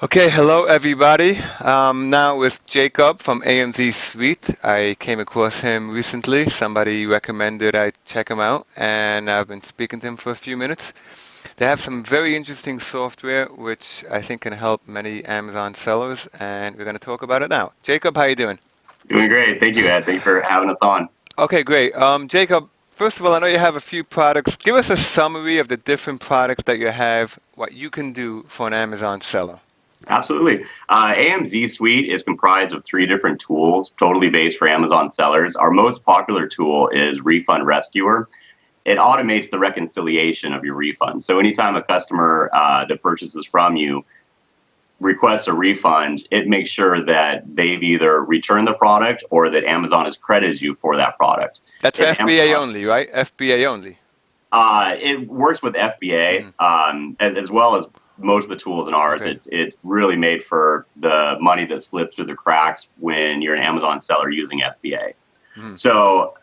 Okay, hello everybody. Now with Jacob from amzSuite. I came across him recently. Somebody recommended I check him out, and I've been speaking to him for a few minutes. They have some very interesting software which I think can help many Amazon sellers, and we're going to talk about it now. Jacob, how you doing? Doing great. Thank you, Ed. Thank you for having us on. Okay, great. Jacob, first of all, I know you have a few products. Give us a summary of the different products that you have, what you can do for an Amazon seller. Absolutely. AMZ Suite is comprised of three different tools, totally based for Amazon sellers. Our most popular tool is Refund Rescuer. It automates the reconciliation of your refund. So anytime a customer that purchases from you requests a refund, it makes sure that they've either returned the product or that Amazon has credited you for that product. That's for If FBA Amazon, only, right? FBA only. It works with FBA Mm, as well as most of the tools in ours. okay. It's really made for the money that slips through the cracks when you're an Amazon seller using FBA. Mm, So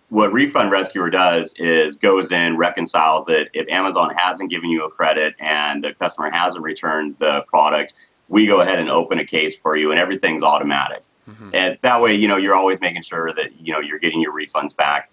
what Refund Rescuer does is goes in, reconciles it. If Amazon hasn't given you a credit and the customer hasn't returned the product, we go ahead and open a case for you, and everything's automatic. hmm And that way, you're always making sure that you're getting your refunds back.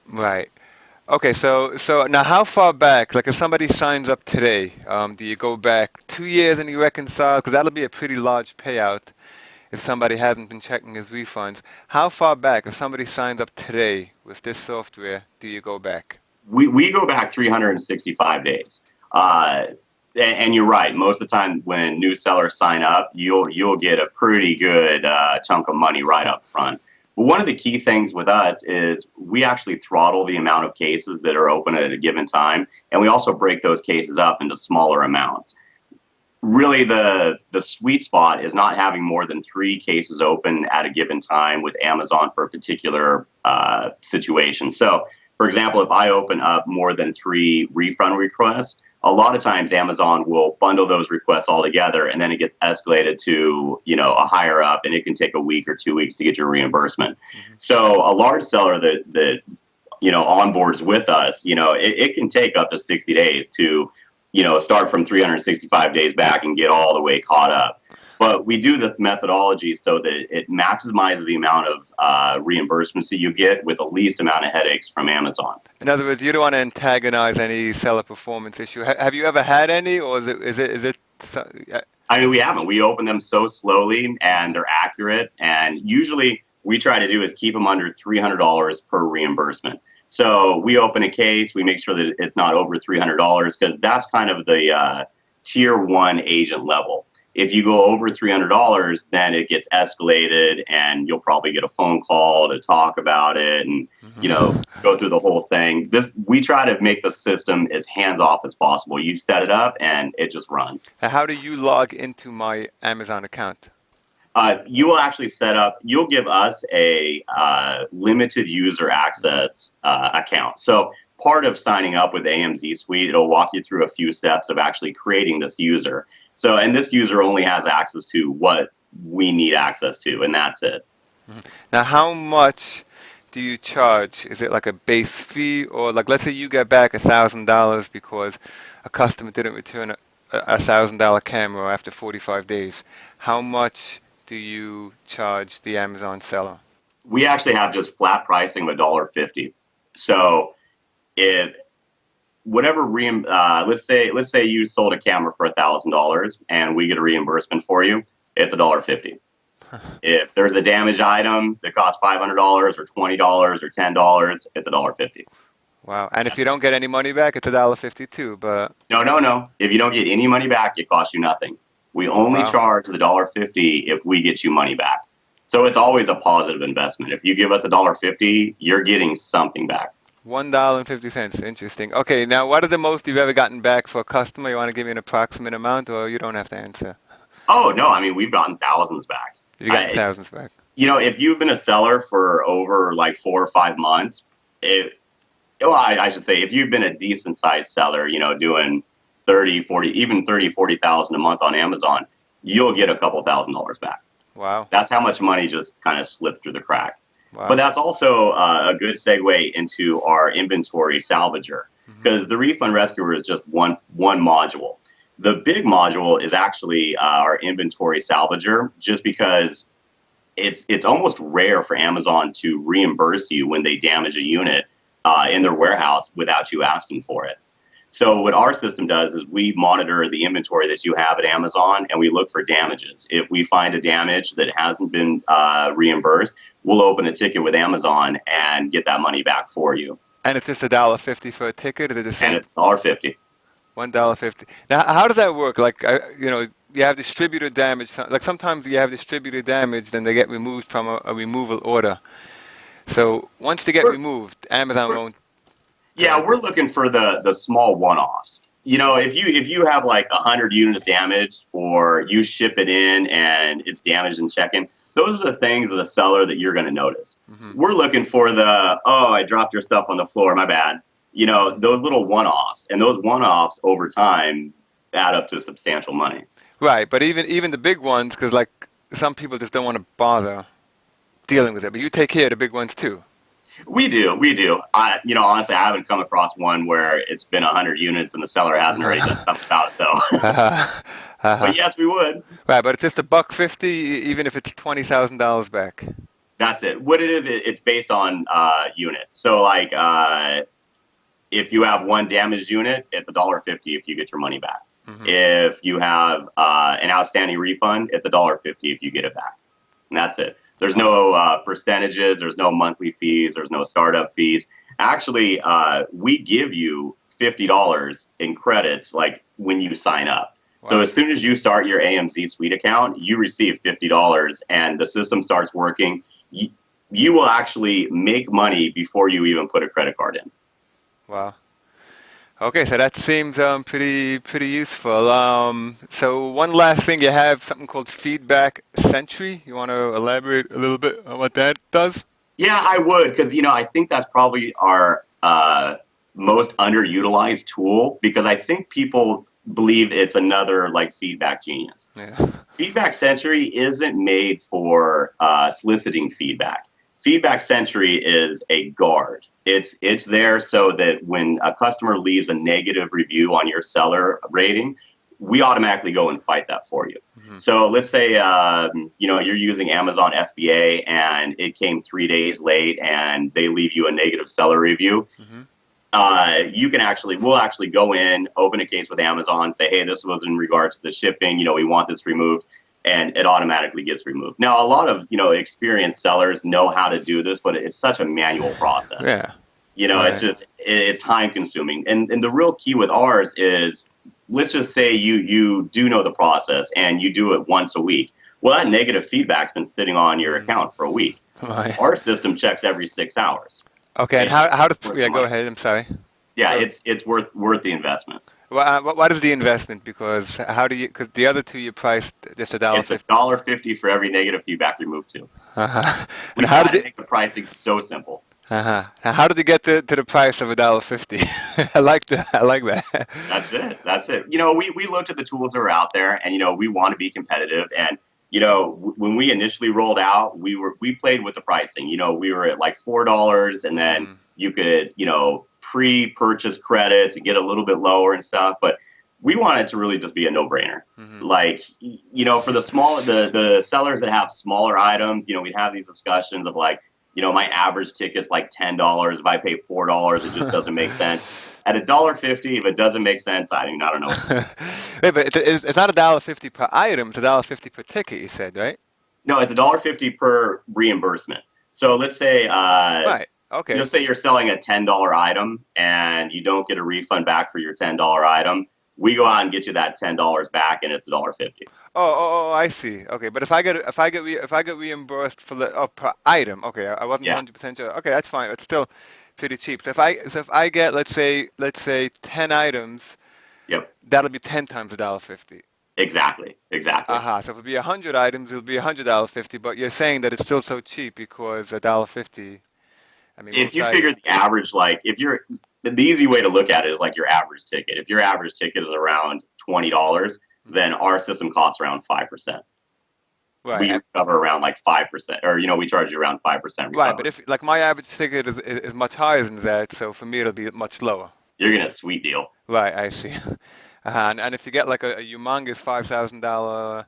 Right. Okay, so now how far back, like if somebody signs up today, do you go back 2 years and you reconcile? Because that'll be a pretty large payout if somebody hasn't been checking his refunds. How far back, if somebody signs up today with this software, do you go back? We go back 365 days. And you're right. Most of the time, when new sellers sign up, you'll get a pretty good chunk of money right up front. But one of the key things with us is we actually throttle the amount of cases that are open at a given time, and we also break those cases up into smaller amounts. Really, the sweet spot is not having more than three cases open at a given time with Amazon for a particular situation. So, for example, if I open up more than three refund requests, a lot of times Amazon will bundle those requests all together, and then it gets escalated to a higher up, and it can take a week or 2 weeks to get your reimbursement. Hmm So, a large seller that onboards with us, it can take up to 60 days to start from 365 days back and get all the way caught up. But we do this methodology so that it maximizes the amount of reimbursements that you get with the least amount of headaches from Amazon. In other words, you don't want to antagonize any seller performance issue. Have you ever had any, or is it? I mean, we haven't. We open them so slowly and they're accurate. And usually we try to do is keep them under $300 per reimbursement. So we open a case, we make sure that it's not over $300 because that's kind of the tier one agent level. If you go over $300, then it gets escalated and you'll probably get a phone call to talk about it and, Mhm. go through the whole thing. We try to make the system as hands off as possible. You set it up and it just runs. Now, how do you log into my Amazon account? You will actually set up, you'll give us a limited user access account. So part of signing up with AMZ Suite, it'll walk you through a few steps of actually creating this user. So, and this user only has access to what we need access to, and that's it. Mhm. Now, how much do you charge? Is it like a base fee, or like let's say you get back $1,000 because a customer didn't return a $1,000 camera after 45 days? How much do you charge the Amazon seller? We actually have just flat pricing of $1.50. So if whatever let's say you sold a camera for $1,000 and we get a reimbursement for you, it's $1.50. If there's a damaged item that costs $500 or $20 or $10, it's $1.50. Wow. And if you don't get any money back, it's $1.50 too. But No, no, no. If you don't get any money back, it costs you nothing. We only wow, charge the $1.50 if we get you money back. So it's always a positive investment. If you give us $1.50, you're getting something back. $1.50. Interesting. Okay, now what are the most you've ever gotten back for a customer? You want to give me an approximate amount, or you don't have to answer? Oh no, I mean we've gotten thousands back. Have you gotten I, thousands back? if you've been a seller for over like 4 or 5 months, it, well, I should say if you've been a decent sized seller, doing 30, 40, even 30, 40,000 a month on Amazon, you'll get a couple $1,000s back. Wow. That's how much money just kind of slipped through the crack. But Wow. that's also a good segue into our inventory salvager hmm because the refund rescuer is just one module. The big module is actually our inventory salvager, just because it's almost rare for Amazon to reimburse you when they damage a unit in their warehouse without you asking for it. So what our system does is we monitor the inventory that you have at Amazon, and we look for damages. If we find a damage that hasn't been reimbursed, we'll open a ticket with Amazon and get that money back for you. And it's just $1.50 for a ticket? Is it the same? And it's $1.50. $1.50. Now, how does that work? Like, you have distributor damage. Like sometimes you have distributor damage, then they get removed from a removal order. So once they get removed, Amazon won't. Yeah, we're looking for the small one-offs. If you have like 100 units damaged, or you ship it in and it's damaged in check-in, those are the things as a seller that you're going to notice. Mm-hmm. We're looking for I dropped your stuff on the floor, my bad. Those little one-offs, and those one-offs over time add up to substantial money. Right, but even the big ones, because like some people just don't want to bother dealing with it. But you take care of the big ones too. We do. Honestly, I haven't come across one where it's been 100 units and the seller hasn't already done something about it, though. But yes, we would. Right, but it's just $1.50, even if it's $20,000 back. That's it. What it is, it's based on unit. So, like, if you have one damaged unit, it's $1.50 if you get your money back. Mm-hmm. If you have an outstanding refund, it's $1.50 if you get it back. And that's it. There's no percentages. There's no monthly fees. There's no startup fees. Actually, we give you $50 in credits, like when you sign up. Wow. So as soon as you start your amzSuite account, you receive $50, and the system starts working. You will actually make money before you even put a credit card in. Wow. Okay, so that seems pretty useful. So one last thing, you have something called Feedback Sentry. You want to elaborate a little bit on what that does? Yeah, I would, because I think that's probably our most underutilized tool, because I think people believe it's another like Feedback Genius. Yeah. Feedback Sentry isn't made for soliciting feedback. Feedback Sentry is a guard. It's there so that when a customer leaves a negative review on your seller rating, we automatically go and fight that for you. Mm-hmm. So let's say you're using Amazon FBA and it came 3 days late and they leave you a negative seller review. Mm-hmm. We'll actually go in, open a case with Amazon, say, hey, this was in regards to the shipping. We want this removed. And it automatically gets removed. Now, a lot of experienced sellers know how to do this, but it's such a manual process. Yeah, right. It's time consuming. And the real key with ours is, let's just say you do know the process and you do it once a week. Well, that negative feedback's been sitting on your account for a week. Right. Our system checks every 6 hours. Okay, and how does go ahead? I'm sorry. Yeah, it's worth the investment. Well, what is the investment? Because because the other two you priced just $1.50. It's $1.50 for every negative feedback removed to. Uh-huh. And how did make the pricing so simple? Uh-huh. Now, how did you get to the price of $1.50? I like that. That's it. We looked at the tools that were out there, and we want to be competitive. And when we initially rolled out, we played with the pricing. We were at like $4, and then you could pre-purchase credits and get a little bit lower and stuff, but we want it to really just be a no-brainer. Mm-hmm. Like, for the sellers that have smaller items, we'd have these discussions of like, my average ticket's like $10. If I pay $4, it just doesn't make sense. At $1.50, if it doesn't make sense, I don't know. Wait, but it's not $1.50 per item; it's $1.50 per ticket. You said, right? No, it's $1.50 per reimbursement. So let's say, right. Okay. Let's say you're selling a $10 item and you don't get a refund back for your $10 item. We go out and get you that $10 back, and it's $1.50. Oh, I see. Okay, but if I get reimbursed for per item, okay, I wasn't 100% sure. Okay, that's fine. It's still pretty cheap. So if I get let's say 10 items, yep, that'll be 10 times $1.50. Exactly. So if it be 100 items, it'll be $100.50. But you're saying that it's still so cheap because $1.50. I mean, if you figure the average, like the easy way to look at it is like your average ticket. If your average ticket is around $20, then our system costs around 5%. Right. We cover around like 5%, or we charge you around 5%. Recovery. Right, but if like my average ticket is much higher than that, so for me it'll be much lower. You're getting a sweet deal. Right, I see. And if you get like a humongous $5,000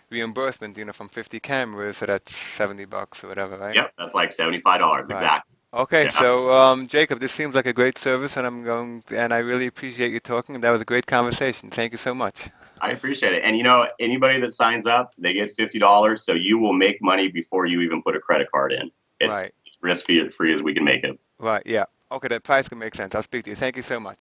reimbursement, from 50 cameras, so that's $70 or whatever, right? Yep, that's like $75 Right. exactly. Okay, Yeah, so Jacob, this seems like a great service, and I really appreciate you talking. That was a great conversation. Thank you so much. I appreciate it. And you know, anybody that signs up, they get $50, so you will make money before you even put a credit card in. It's Right, as risk free as we can make it. right, yeah. Okay, that price can make sense. I'll speak to you. Thank you so much.